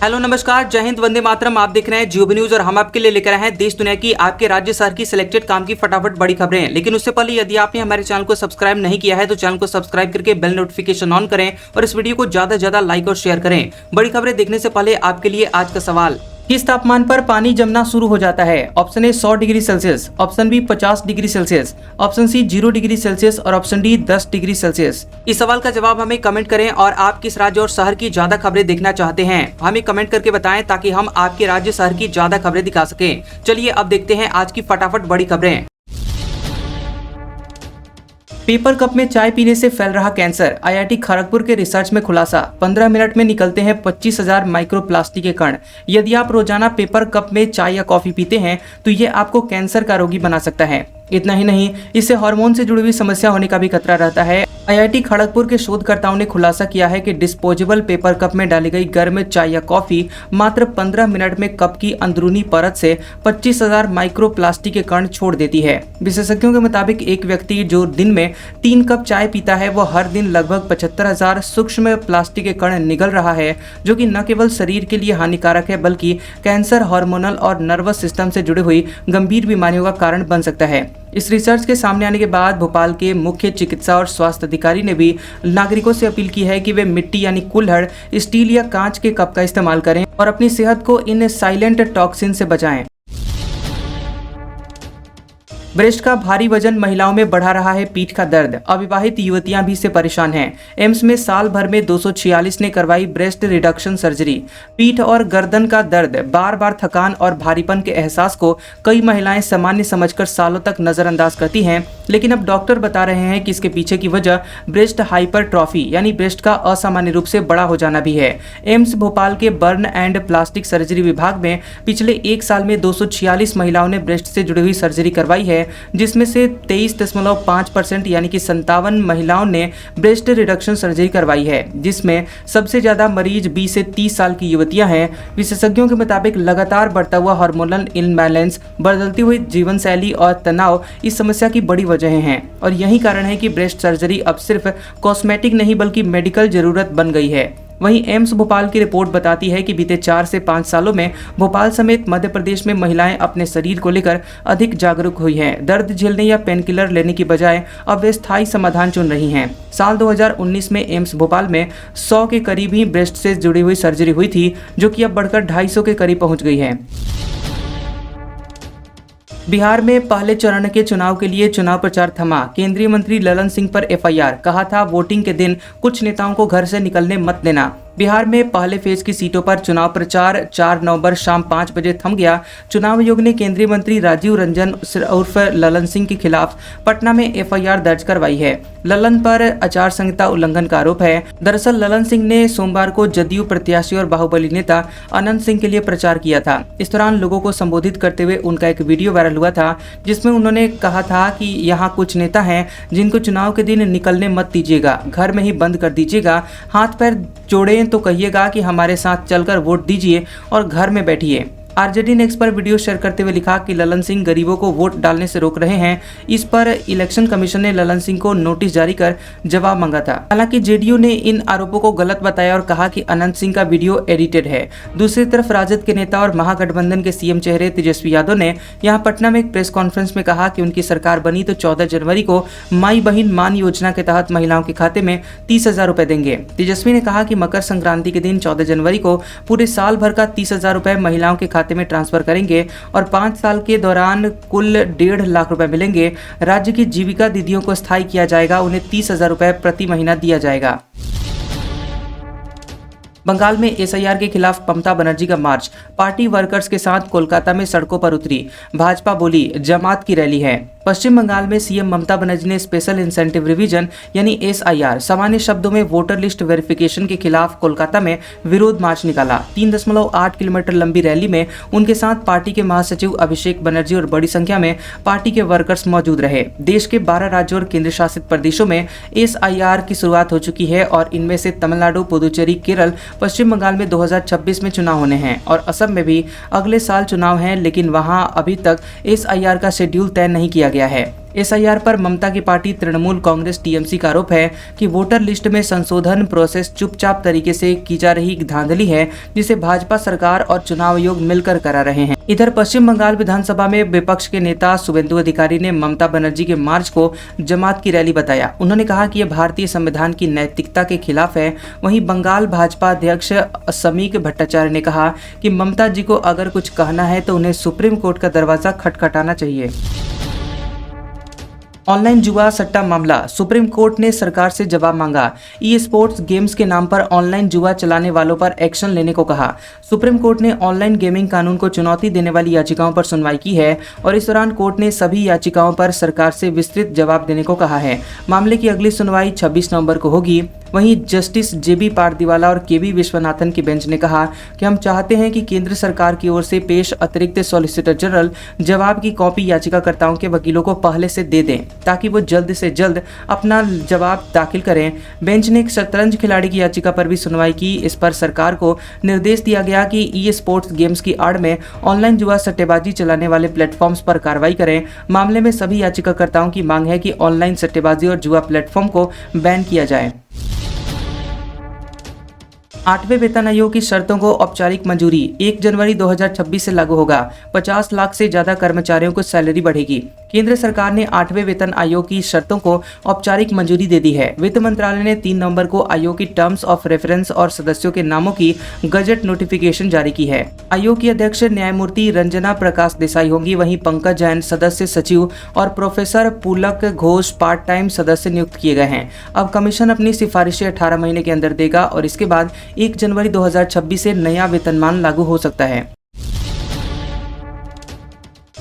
Hello नमस्कार, जय हिंद, वंदे मातरम। आप देख रहे हैं जियो न्यूज और हम आपके लिए लेकर आए हैं देश दुनिया की, आपके राज्य शहर की सिलेक्टेड काम की फटाफट बड़ी खबरें। लेकिन उससे पहले यदि आपने हमारे चैनल को सब्सक्राइब नहीं किया है तो चैनल को सब्सक्राइब करके बेल नोटिफिकेशन ऑन करें और इस वीडियो को ज्यादा से ज्यादा लाइक और शेयर करें। बड़ी खबरें देखने से पहले आपके लिए आज का सवाल, किस तापमान पर पानी जमना शुरू हो जाता है? Option A 100 degree Celsius, option B 50 degree Celsius, option C 0 degree Celsius और ऑप्शन डी 10 डिग्री सेल्सियस। इस सवाल का जवाब हमें कमेंट करें और आप किस राज्य और शहर की ज्यादा खबरें देखना चाहते हैं हमें कमेंट करके बताएं ताकि हम आपके राज्य शहर की ज्यादा खबरें दिखा सकें। चलिए अब देखते हैं आज की फटाफट बड़ी खबरें। पेपर कप में चाय पीने से फैल रहा कैंसर, आईआईटी खड़गपुर के रिसर्च में खुलासा। 15 मिनट में निकलते हैं 25,000 माइक्रोप्लास्टिक के कण। यदि आप रोजाना पेपर कप में चाय या कॉफी पीते हैं तो ये आपको कैंसर का रोगी बना सकता है। इतना ही नहीं, इससे हार्मोन से जुड़ी हुई समस्या होने का भी खतरा रहता है। आईआईटी खड़गपुर के शोधकर्ताओं ने खुलासा किया है कि डिस्पोजेबल पेपर कप में डाली गई गर्म चाय या कॉफी मात्र 15 मिनट में कप की अंदरूनी परत से 25,000 माइक्रोप्लास्टिक के कण छोड़ देती है। विशेषज्ञों के मुताबिक एक व्यक्ति जो दिन में 3 कप चाय पीता है वो हर दिन लगभग 75,000 सूक्ष्म प्लास्टिक के कण निगल रहा है, जो कि न केवल शरीर के लिए हानिकारक है बल्कि कैंसर, हार्मोनल और नर्वस सिस्टम से जुड़ी हुई गंभीर बीमारियों का कारण बन सकता है। इस रिसर्च के सामने आने के बाद भोपाल के मुख्य चिकित्सा और स्वास्थ्य अधिकारी ने भी नागरिकों से अपील की है कि वे मिट्टी यानी कुल्हड़, स्टील या कांच के कप का इस्तेमाल करें और अपनी सेहत को इन साइलेंट टॉक्सिन से बचाएं। ब्रेस्ट का भारी वजन महिलाओं में बढ़ा रहा है पीठ का दर्द, अविवाहित युवतियां भी इससे परेशान हैं। एम्स में साल भर में 246 ने करवाई ब्रेस्ट रिडक्शन सर्जरी। पीठ और गर्दन का दर्द, बार बार थकान और भारीपन के एहसास को कई महिलाएं सामान्य समझकर सालों तक नजरअंदाज करती हैं, लेकिन अब डॉक्टर बता रहे हैं कि इसके पीछे की वजह ब्रेस्ट हाइपरट्रॉफी यानी ब्रेस्ट का असामान्य रूप से बड़ा हो जाना भी है। एम्स भोपाल के बर्न एंड प्लास्टिक सर्जरी विभाग में पिछले 1 साल में 246 महिलाओं ने ब्रेस्ट से जुड़ी हुई सर्जरी करवाई है, जिसमें से 23.5% यानी कि 57 महिलाओं ने ब्रेस्ट रिडक्शन सर्जरी करवाई है, जिसमें सबसे ज्यादा मरीज 20 से 30 साल की युवतियां हैं। विशेषज्ञों के मुताबिक लगातार बढ़ता हुआ हार्मोनल इम्बैलेंस, बदलती हुई जीवन शैली और तनाव इस समस्या की बड़ी वजह हैं और यही कारण है कि ब्रेस्ट सर्जरी अब सिर्फ कॉस्मेटिक नहीं बल्कि मेडिकल जरूरत बन गई है। वहीं एम्स भोपाल की रिपोर्ट बताती है कि बीते 4 से 5 सालों में भोपाल समेत मध्य प्रदेश में महिलाएं अपने शरीर को लेकर अधिक जागरूक हुई हैं। दर्द झेलने या पेन किलर लेने की बजाय अब वे स्थायी समाधान चुन रही हैं। साल 2019 में एम्स भोपाल में 100 के करीब ही ब्रेस्ट से जुड़ी हुई सर्जरी हुई थी, जो कि अब बढ़कर 250 के करीब पहुंच गई है। बिहार में पहले चरण के चुनाव के लिए चुनाव प्रचार थमा। केंद्रीय मंत्री ललन सिंह पर एफआईआर, कहा था वोटिंग के दिन कुछ नेताओं को घर से निकलने मत देना। बिहार में पहले फेज की सीटों पर चुनाव प्रचार 4 नवंबर शाम 5 बजे थम गया। चुनाव आयोग ने केंद्रीय मंत्री राजीव रंजन उर्फ ललन सिंह के खिलाफ पटना में एफआईआर दर्ज करवाई है। ललन पर आचार संहिता उल्लंघन का आरोप है। दरअसल ललन सिंह ने सोमवार को जदयू प्रत्याशी और बाहुबली नेता अनंत सिंह के लिए प्रचार किया था। इस दौरान लोगों को संबोधित करते हुए उनका एक वीडियो वायरल हुआ था, जिसमें उन्होंने कहा था कि यहाँ कुछ नेता हैं जिनको चुनाव के दिन निकलने मत दीजिएगा, घर में ही बंद कर दीजिएगा, हाथ पैर जोड़े तो कहिएगा कि हमारे साथ चलकर वोट दीजिए और घर में बैठिए। आरजेडी ने इस पर वीडियो शेयर करते हुए लिखा कि ललन सिंह गरीबों को वोट डालने से रोक रहे हैं। इस पर इलेक्शन कमीशन ने ललन सिंह को नोटिस जारी कर जवाब मांगा था। हालांकि जेडीयू ने इन आरोपों को गलत बताया और कहा कि अनंत सिंह का वीडियो एडिटेड है। दूसरी तरफ राजद के नेता और महागठबंधन के सीएम चेहरे तेजस्वी यादव ने यहां पटना में एक प्रेस कॉन्फ्रेंस में कहा कि उनकी सरकार बनी तो 14 जनवरी को माई बहिन मान योजना के तहत महिलाओं के खाते में 30,000 रुपए देंगे। तेजस्वी ने कहा कि मकर संक्रांति के दिन 14 जनवरी को पूरे साल भर का 30,000 रुपए महिलाओं के खाते में ट्रांसफर करेंगे और 5 साल के दौरान कुल 1.5 लाख रुपए मिलेंगे। राज्य की जीविका दीदियों को स्थायी किया जाएगा, उन्हें 30,000 रुपए प्रति महीना दिया जाएगा। बंगाल में एसआईआर के खिलाफ ममता बनर्जी का मार्च, पार्टी वर्कर्स के साथ कोलकाता में सड़कों पर उतरी। भाजपा बोली जमात की रैली है। पश्चिम बंगाल में सीएम ममता बनर्जी ने स्पेशल इंसेंटिव रिवीजन यानी एसआईआर, सामान्य शब्दों में वोटर लिस्ट वेरिफिकेशन के खिलाफ कोलकाता में विरोध मार्च निकाला। 3.8 किलोमीटर लंबी रैली में उनके साथ पार्टी के महासचिव अभिषेक बनर्जी और बड़ी संख्या में पार्टी के वर्कर्स मौजूद रहे। देश के 12 राज्यों और केंद्र शासित प्रदेशों में एसआईआर की शुरुआत हो चुकी है और इनमें से तमिलनाडु, पुदुचेरी, केरल, पश्चिम बंगाल में 2026 में चुनाव होने हैं और असम में भी अगले साल चुनाव हैं, लेकिन वहां अभी तक एसआईआर का शेड्यूल तय नहीं किया गया है। एसआईआर पर ममता की पार्टी तृणमूल कांग्रेस टीएमसी का आरोप है कि वोटर लिस्ट में संशोधन प्रोसेस चुपचाप तरीके से की जा रही धांधली है, जिसे भाजपा सरकार और चुनाव आयोग मिलकर करा रहे हैं। इधर पश्चिम बंगाल विधानसभा में विपक्ष के नेता शुभेंदु अधिकारी ने ममता बनर्जी के मार्च को जमात की रैली बताया। उन्होंने कहा कि यह भारतीय संविधान की नैतिकता के खिलाफ है। वहीं बंगाल भाजपा अध्यक्ष समीक भट्टाचार्य ने कहा कि ममता जी को अगर कुछ कहना है तो उन्हें सुप्रीम कोर्ट का दरवाजा खटखटाना चाहिए। ऑनलाइन जुआ सट्टा मामला, सुप्रीम कोर्ट ने सरकार से जवाब मांगा। ई स्पोर्ट्स गेम्स के नाम पर ऑनलाइन जुआ चलाने वालों पर एक्शन लेने को कहा। सुप्रीम कोर्ट ने ऑनलाइन गेमिंग कानून को चुनौती देने वाली याचिकाओं पर सुनवाई की है और इस दौरान कोर्ट ने सभी याचिकाओं पर सरकार से विस्तृत जवाब देने को कहा है। मामले की अगली सुनवाई 26 नवंबर को होगी। वहीं जस्टिस जेबी पारदीवाला और केवी विश्वनाथन की बेंच ने कहा कि हम चाहते हैं कि केंद्र सरकार की ओर से पेश अतिरिक्त सॉलिसिटर जनरल जवाब की कॉपी याचिकाकर्ताओं के वकीलों को पहले से दे दें ताकि वो जल्द से जल्द अपना जवाब दाखिल करें। बेंच ने एक शतरंज खिलाड़ी की याचिका पर भी सुनवाई की। इस पर सरकार को निर्देश दिया गया कि ई स्पोर्ट्स गेम्स की आड़ में ऑनलाइन जुआ सट्टेबाजी चलाने वाले प्लेटफॉर्म्स पर कार्रवाई करें। मामले में सभी याचिकाकर्ताओं की मांग है कि ऑनलाइन सट्टेबाजी और जुआ प्लेटफॉर्म को बैन किया जाए। 8वें वेतन आयोग की शर्तों को औपचारिक मंजूरी, 1 जनवरी 2026 से लागू होगा। 50 लाख से ज्यादा कर्मचारियों को सैलरी बढ़ेगी। केंद्र सरकार ने 8वें वेतन आयोग की शर्तों को औपचारिक मंजूरी दे दी है। वित्त मंत्रालय ने 3 नवंबर को आयोग की टर्म्स ऑफ रेफरेंस और सदस्यों के नामों की गजट नोटिफिकेशन जारी की है। आयोग की अध्यक्ष न्यायमूर्ति रंजना प्रकाश देसाई होंगी। वहीं पंकज जैन सदस्य सचिव और प्रोफेसर पुलक घोष पार्ट टाइम सदस्य नियुक्त किए गए हैं। अब कमीशन अपनी सिफारिशें 18 महीने के अंदर देगा और इसके बाद 1 जनवरी 2026 से नया वेतनमान लागू हो सकता है।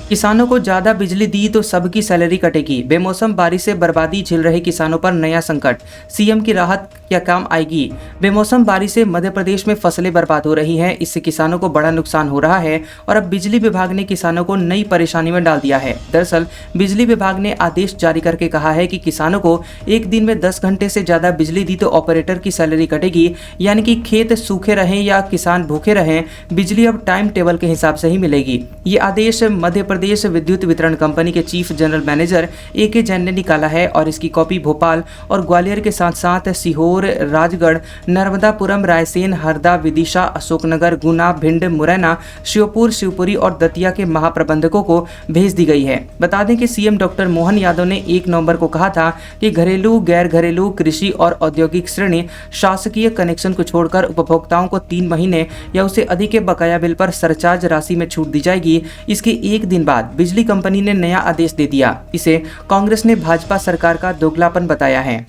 किसानों को ज्यादा बिजली दी तो सबकी सैलरी कटेगी। बेमौसम बारिश से बर्बादी झेल रहे किसानों पर नया संकट, सीएम की राहत क्या काम आएगी? बेमौसम बारिश से मध्य प्रदेश में फसलें बर्बाद हो रही हैं। इससे किसानों को बड़ा नुकसान हो रहा है और अब बिजली विभाग ने किसानों को नई परेशानी में डाल दिया है। दरअसल बिजली विभाग ने आदेश जारी करके कहा है कि किसानों को एक दिन में 10 घंटे से ज्यादा बिजली दी तो ऑपरेटर की सैलरी कटेगी, यानी कि खेत सूखे रहें या किसान भूखे रहें, बिजली अब टाइम टेबल के हिसाब से ही मिलेगी। ये आदेश मध्य प्रदेश विद्युत वितरण कंपनी के chief general manager AK Jain ने निकाला है और इसकी कॉपी भोपाल और ग्वालियर के साथ साथ सीहोर, राजगढ़, नर्मदापुरम, रायसेन, हरदा, विदिशा, अशोकनगर, गुना, भिंड, मुरैना, श्योपुर, शिवपुरी और दतिया के महाप्रबंधकों को भेज दी गई है। बता दें कि सीएम डॉक्टर मोहन यादव ने 1 नवंबर को कहा था कि घरेलू, गैर घरेलू, कृषि और औद्योगिक श्रेणी शासकीय कनेक्शन को छोड़कर उपभोक्ताओं को 3 महीने या उससे अधिक के बकाया बिल पर सरचार्ज राशि में छूट दी जाएगी। इसके 1 दिन बाद बिजली कंपनी ने नया आदेश दे दिया। इसे कांग्रेस ने भाजपा सरकार का दोगलापन बताया है।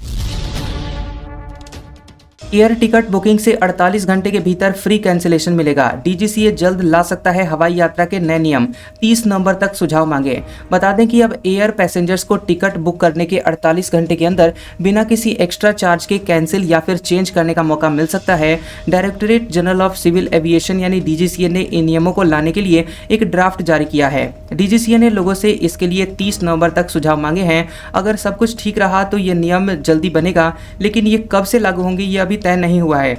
एयर टिकट बुकिंग से 48 घंटे के भीतर फ्री कैंसिलेशन मिलेगा। DGCA जल्द ला सकता है हवाई यात्रा के नए नियम, 30 नवंबर तक सुझाव मांगे। बता दें कि अब एयर पैसेंजर्स को टिकट बुक करने के 48 घंटे के अंदर बिना किसी एक्स्ट्रा चार्ज के कैंसिल या फिर चेंज करने का मौका मिल सकता है। Directorate General of Civil Aviation यानी DGCA ने इन नियमों को लाने के लिए एक ड्राफ्ट जारी किया है। DGCA ने लोगों से इसके लिए 30 नवंबर तक सुझाव मांगे हैं। अगर सब कुछ ठीक रहा तो ये नियम जल्दी बनेगा, लेकिन ये कब से लागू होंगे ये अभी तय नहीं हुआ है।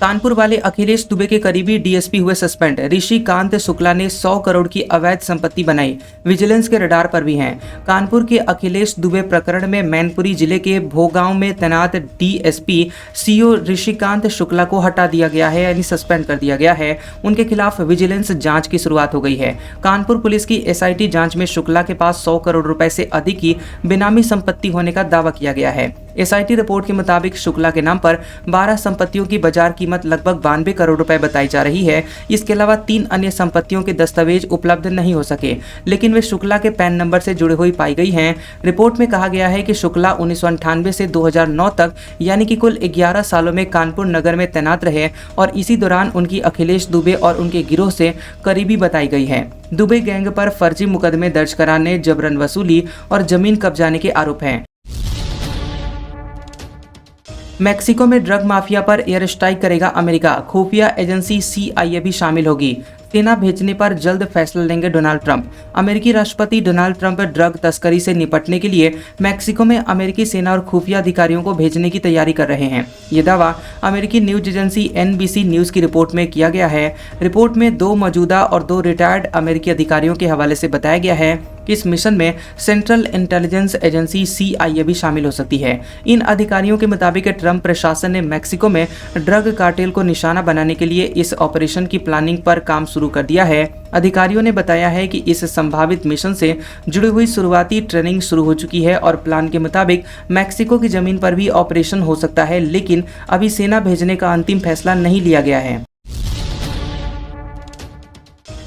कानपुर वाले अखिलेश दुबे के करीबी डीएसपी हुए सस्पेंड। ऋषिकांत शुक्ला ने 100 करोड़ की अवैध संपत्ति बनाई, विजिलेंस के रडार पर भी हैं। कानपुर के अखिलेश दुबे प्रकरण में मैनपुरी जिले के भोगांव में तैनात डीएसपी सीओ ऋषिकांत शुक्ला को हटा दिया गया है, यानी सस्पेंड कर दिया गया है। उनके खिलाफ विजिलेंस जांच की शुरुआत हो गई है। कानपुर पुलिस की एसआईटी जांच में शुक्ला के पास 100 करोड़ रुपए से अधिक की बेनामी संपत्ति होने का दावा किया गया है। एसआईटी रिपोर्ट के मुताबिक शुक्ला के नाम पर 12 संपत्तियों की बाजार कीमत लगभग 92 करोड़ रुपए बताई जा रही है। इसके अलावा 3 अन्य संपत्तियों के दस्तावेज उपलब्ध नहीं हो सके, लेकिन वे शुक्ला के पैन नंबर से जुड़ी हुई पाई गई हैं। रिपोर्ट में कहा गया है कि शुक्ला 1998 से 2009 तक यानी कि कुल 11 सालों में कानपुर नगर में तैनात रहे और इसी दौरान उनकी अखिलेश दुबे और उनके गिरोह से करीबी बताई गई है। दुबे गैंग पर फर्जी मुकदमे दर्ज कराने, जबरन वसूली और जमीन कब्जाने के आरोप हैं। मैक्सिको में ड्रग माफिया पर एयर स्ट्राइक करेगा अमेरिका, खुफिया एजेंसी CIA भी शामिल होगी। सेना भेजने पर जल्द फैसला लेंगे डोनाल्ड ट्रंप। अमेरिकी राष्ट्रपति डोनाल्ड ट्रंप ड्रग तस्करी से निपटने के लिए मैक्सिको में अमेरिकी सेना और खुफिया अधिकारियों को भेजने की तैयारी कर रहे हैं। ये दावा अमेरिकी न्यूज एजेंसी NBC न्यूज की रिपोर्ट में किया गया है। रिपोर्ट में 2 मौजूदा और 2 रिटायर्ड अमेरिकी अधिकारियों के हवाले से बताया गया है कि इस मिशन में सेंट्रल इंटेलिजेंस एजेंसी CIA भी शामिल हो सकती है। इन अधिकारियों के मुताबिक ट्रंप प्रशासन ने मैक्सिको में ड्रग कार्टेल को निशाना बनाने के लिए इस ऑपरेशन की प्लानिंग पर काम शुरू कर दिया है। अधिकारियों ने बताया है कि इस संभावित मिशन से जुड़ी हुई शुरुआती ट्रेनिंग शुरू हो चुकी है और प्लान के मुताबिक मैक्सिको की जमीन पर भी ऑपरेशन हो सकता है, लेकिन अभी सेना भेजने का अंतिम फैसला नहीं लिया गया है।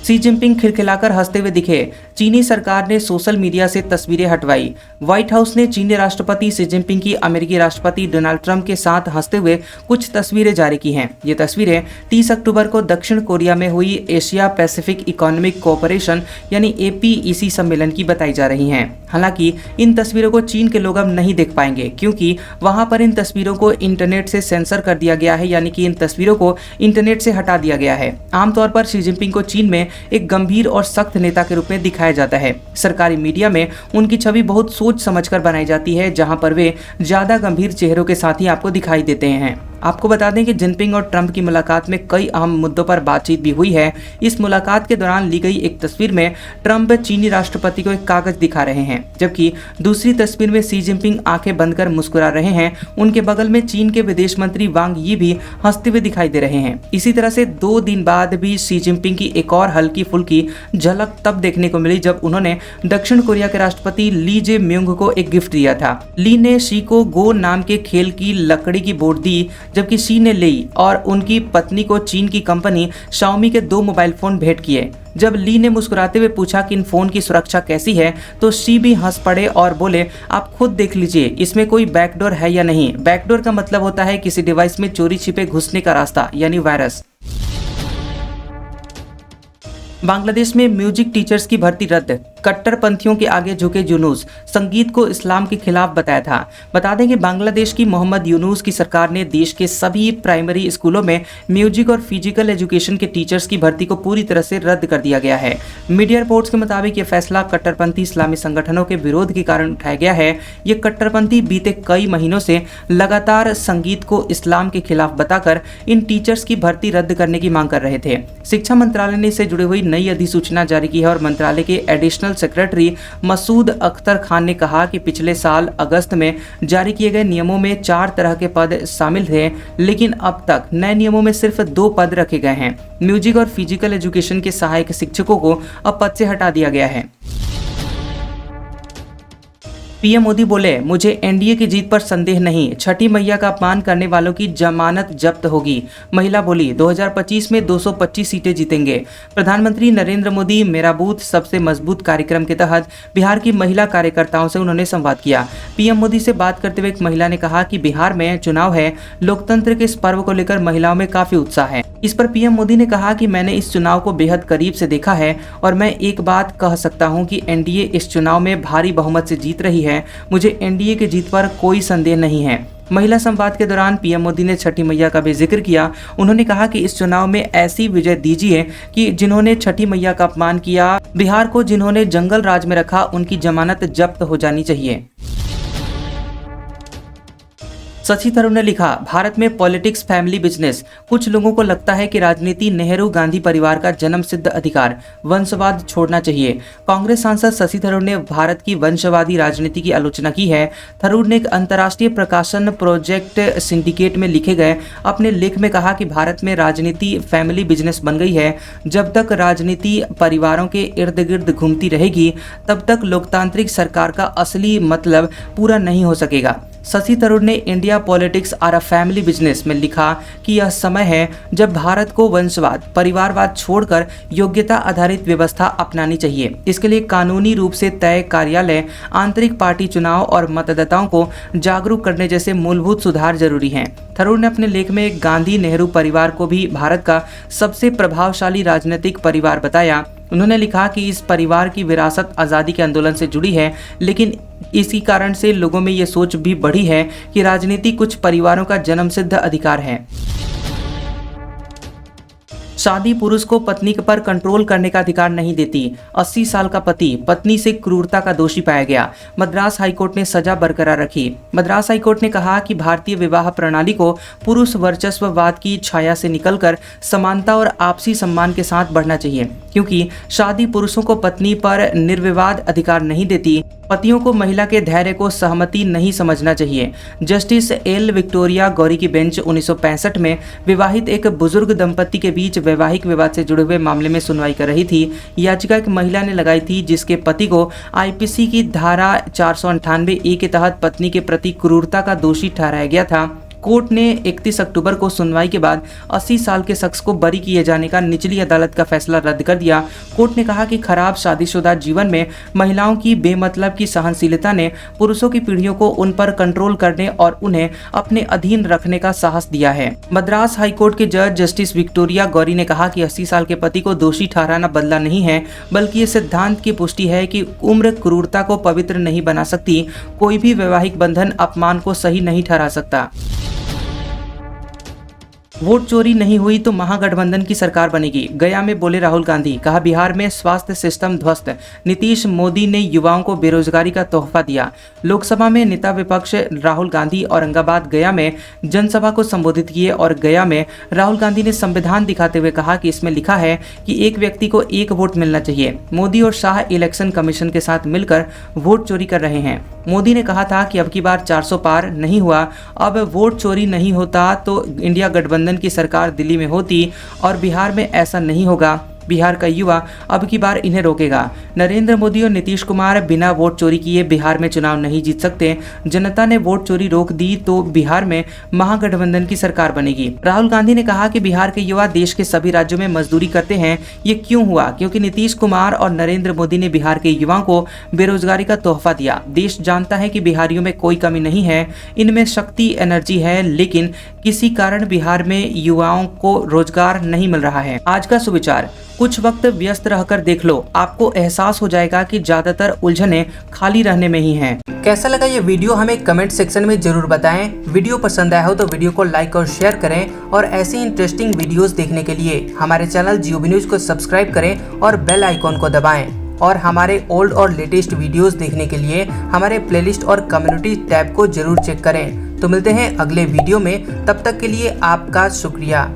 शी जिनपिंग खिलखिलाकर हंसते हुए दिखे। चीनी सरकार ने सोशल मीडिया से तस्वीरें हटवाई। व्हाइट हाउस ने चीनी राष्ट्रपति शी जिनपिंग की अमेरिकी राष्ट्रपति डोनाल्ड ट्रंप के साथ हंसते हुए कुछ तस्वीरें जारी की हैं। ये तस्वीरें 30 अक्टूबर को दक्षिण कोरिया में हुई एशिया पैसिफिक इकोनॉमिक कोऑपरेशन यानी APEC सम्मेलन की बताई जा रही हैं। हालांकि इन तस्वीरों को चीन के लोग अब नहीं देख पाएंगे, क्योंकि वहां पर इन तस्वीरों को इंटरनेट से सेंसर कर दिया गया है, यानी कि इन तस्वीरों को इंटरनेट से हटा दिया गया है। आमतौर पर शी जिनपिंग को चीन में एक गंभीर और सख्त नेता के रूप में दिखाया जाता है। सरकारी मीडिया में उनकी छवि बहुत सोच समझकर बनाई जाती है, जहां पर वे ज्यादा गंभीर चेहरों के साथ ही आपको दिखाई देते हैं। आपको बता दें कि जिनपिंग और ट्रंप की मुलाकात में कई अहम मुद्दों पर बातचीत भी हुई है। इस मुलाकात के दौरान ली गई एक तस्वीर में ट्रंप चीनी राष्ट्रपति को एक कागज दिखा रहे हैं, जबकि दूसरी तस्वीर में शी जिनपिंग आंखें बंद कर मुस्कुरा रहे हैं। उनके बगल में चीन के विदेश मंत्री वांग यी भी हंसते हुए दिखाई दे रहे हैं। इसी तरह से 2 दिन बाद भी शी जिनपिंग की एक और हल्की फुल्की झलक तब देखने को मिली जब उन्होंने दक्षिण कोरिया के राष्ट्रपति ली जे म्यूंग को एक गिफ्ट दिया था। ली ने शी को गो नाम के खेल की लकड़ी की बोर्ड दी, जबकि शी ने ली और उनकी पत्नी को चीन की कंपनी शाओमी के 2 मोबाइल फोन भेंट किए। जब ली ने मुस्कुराते हुए पूछा कि इन फोन की सुरक्षा कैसी है, तो शी भी हंस पड़े और बोले, आप खुद देख लीजिए इसमें कोई बैकडोर है या नहीं। बैकडोर का मतलब होता है किसी डिवाइस में चोरी छिपे घुसने का रास्ता, यानी वायरस। बांग्लादेश में म्यूजिक टीचर्स की भर्ती रद्द। कट्टरपंथियों के आगे झुके यूनुस, संगीत को इस्लाम के खिलाफ बताया था। बता दें कि बांग्लादेश की मोहम्मद यूनुस की सरकार ने देश के सभी प्राइमरी स्कूलों में म्यूजिक और फिजिकल एजुकेशन के टीचर्स की भर्ती को पूरी तरह से रद्द कर दिया गया है। मीडिया रिपोर्ट्स के मुताबिक ये फैसला कट्टरपंथी इस्लामी संगठनों के विरोध के कारण उठाया गया है। ये कट्टरपंथी बीते कई महीनों से लगातार संगीत को इस्लाम के खिलाफ बताकर इन टीचर्स की भर्ती रद्द करने की मांग कर रहे थे। शिक्षा मंत्रालय ने इससे जुड़ी हुई नई अधिसूचना जारी की है और मंत्रालय के एडिशनल सेक्रेटरी मसूद अख्तर खान ने कहा कि पिछले साल अगस्त में जारी किए गए नियमों में 4 तरह के पद शामिल थे, लेकिन अब तक नए नियमों में सिर्फ 2 पद रखे गए हैं। म्यूजिक और फिजिकल एजुकेशन के सहायक शिक्षकों को अब पद से हटा दिया गया है। पीएम मोदी बोले, मुझे एनडीए की जीत पर संदेह नहीं, छठी मैया का अपमान करने वालों की जमानत जब्त होगी। महिला बोली, 2025 में 225 सीटें जीतेंगे। प्रधानमंत्री नरेंद्र मोदी मेरा बूथ सबसे मजबूत कार्यक्रम के तहत बिहार की महिला कार्यकर्ताओं से उन्होंने संवाद किया। पीएम मोदी से बात करते हुए एक महिला ने कहा कि बिहार में चुनाव है, लोकतंत्र के इस पर्व को लेकर महिलाओं में काफी उत्साह है। इस पर पीएम मोदी ने कहा कि मैंने इस चुनाव को बेहद करीब से देखा है और मैं एक बात कह सकता हूं कि एनडीए इस चुनाव में भारी बहुमत से जीत रही है। मुझे एनडीए की जीत पर कोई संदेह नहीं है। महिला संवाद के दौरान पीएम मोदी ने छठी मैया का भी जिक्र किया। उन्होंने कहा कि इस चुनाव में ऐसी विजय दीजिए कि जिन्होंने छठी मैया का अपमान किया, बिहार को जिन्होंने जंगल राज में रखा, उनकी जमानत जब्त हो जानी चाहिए। शशि थरूर ने लिखा, भारत में पॉलिटिक्स फैमिली बिजनेस। कुछ लोगों को लगता है कि राजनीति नेहरू गांधी परिवार का जन्म सिद्ध अधिकार, वंशवाद छोड़ना चाहिए। कांग्रेस सांसद शशि थरूर ने भारत की वंशवादी राजनीति की आलोचना की है। थरूर ने एक अंतर्राष्ट्रीय प्रकाशन प्रोजेक्ट सिंडिकेट में लिखे गए अपने लेख में कहा कि भारत में राजनीति फैमिली बिजनेस बन गई है। जब तक राजनीति परिवारों के इर्द गिर्द घूमती रहेगी, तब तक लोकतांत्रिक सरकार का असली मतलब पूरा नहीं हो सकेगा। शशि थरूर ने India politics are a family business में लिखा कि यह समय है जब भारत को वंशवाद, परिवारवाद छोड़कर योग्यता आधारित व्यवस्था अपनानी चाहिए। इसके लिए कानूनी रूप से तय कार्यालय, आंतरिक पार्टी चुनाव और मतदाताओं को जागरूक करने जैसे मूलभूत सुधार जरूरी हैं। थरूर ने अपने लेख में गांधी नेहरू परिवार को भी भारत का सबसे प्रभावशाली राजनीतिक परिवार बताया। उन्होंने लिखा कि इस परिवार की विरासत आज़ादी के आंदोलन से जुड़ी है, लेकिन इसी कारण से लोगों में ये सोच भी बढ़ी है कि राजनीति कुछ परिवारों का जन्मसिद्ध अधिकार है। शादी पुरुष को पत्नी पर कंट्रोल करने का अधिकार नहीं देती। 80 साल का पति पत्नी से क्रूरता का दोषी पाया गया। मद्रास हाईकोर्ट ने सजा बरकरार रखी। मद्रास हाईकोर्ट ने कहा कि भारतीय विवाह प्रणाली को पुरुष वर्चस्ववाद की छाया से निकलकर समानता और आपसी सम्मान के साथ बढ़ना चाहिए, क्योंकि शादी पुरुषों को पत्नी पर निर्विवाद अधिकार नहीं देती। पतियों को महिला के धैर्य को सहमति नहीं समझना चाहिए। जस्टिस एल विक्टोरिया गौरी की बेंच 1965 में विवाहित एक बुजुर्ग दंपति के बीच वैवाहिक विवाद से जुड़े हुए मामले में सुनवाई कर रही थी। याचिका एक महिला ने लगाई थी जिसके पति को आईपीसी की धारा 498 के तहत पत्नी के प्रति क्रूरता का दोषी ठहराया गया था। कोर्ट ने 31 अक्टूबर को सुनवाई के बाद 80 साल के शख्स को बरी किए जाने का निचली अदालत का फैसला रद्द कर दिया। कोर्ट ने कहा कि खराब शादीशुदा जीवन में महिलाओं की बेमतलब की सहनशीलता ने पुरुषों की पीढ़ियों को उन पर कंट्रोल करने और उन्हें अपने अधीन रखने का साहस दिया है। मद्रास हाईकोर्ट के जज जस्टिस विक्टोरिया गौरी ने कहा कि 80 साल के पति को दोषी ठहराना बदला नहीं है, बल्कि ये सिद्धांत की पुष्टि है कि उम्र क्रूरता को पवित्र नहीं बना सकती। कोई भी वैवाहिक बंधन अपमान को सही नहीं ठहरा सकता। वोट चोरी नहीं हुई तो महागठबंधन की सरकार बनेगी, गया में बोले राहुल गांधी। कहा बिहार में स्वास्थ्य सिस्टम ध्वस्त, नीतीश मोदी ने युवाओं को बेरोजगारी का तोहफा दिया। लोकसभा में नेता विपक्ष राहुल गांधी औरंगाबाद गया में जनसभा को संबोधित किए और गया में राहुल गांधी ने संविधान दिखाते हुए कहा कि इसमें लिखा है कि एक व्यक्ति को एक वोट मिलना चाहिए। मोदी और शाह इलेक्शन कमीशन के साथ मिलकर वोट चोरी कर रहे हैं। मोदी ने कहा था कि अब की बार 400 पार नहीं हुआ, अब वोट चोरी नहीं होता तो इंडिया गठबंधन की सरकार दिल्ली में होती और बिहार में ऐसा नहीं होगा। बिहार का युवा अब की बार इन्हें रोकेगा। नरेंद्र मोदी और नीतीश कुमार बिना वोट चोरी किए बिहार में चुनाव नहीं जीत सकते। जनता ने वोट चोरी रोक दी तो बिहार में महागठबंधन की सरकार बनेगी। राहुल गांधी ने कहा कि बिहार के युवा देश के सभी राज्यों में मजदूरी करते हैं। ये क्यों हुआ? क्योंकि नीतीश कुमार और नरेंद्र मोदी ने बिहार के युवाओं को बेरोजगारी का तोहफा दिया। देश जानता है कि बिहारियों में कोई कमी नहीं है, इनमें शक्ति एनर्जी है, लेकिन किसी कारण बिहार में युवाओं को रोजगार नहीं मिल रहा है। आज का सुविचार, कुछ वक्त व्यस्त रहकर देख लो, आपको एहसास हो जाएगा कि ज्यादातर उलझने खाली रहने में ही हैं। कैसा लगा ये वीडियो हमें कमेंट सेक्शन में जरूर बताएं। वीडियो पसंद आया हो तो वीडियो को लाइक और शेयर करें और ऐसी इंटरेस्टिंग वीडियोस देखने के लिए हमारे चैनल GOB न्यूज को सब्सक्राइब करें और बेल आइकॉन को दबाएं। और हमारे ओल्ड और लेटेस्ट वीडियोस देखने के लिए हमारे प्लेलिस्ट और कम्युनिटी टैब को जरूर चेक करें। तो मिलते हैं अगले वीडियो में, तब तक के लिए आपका शुक्रिया।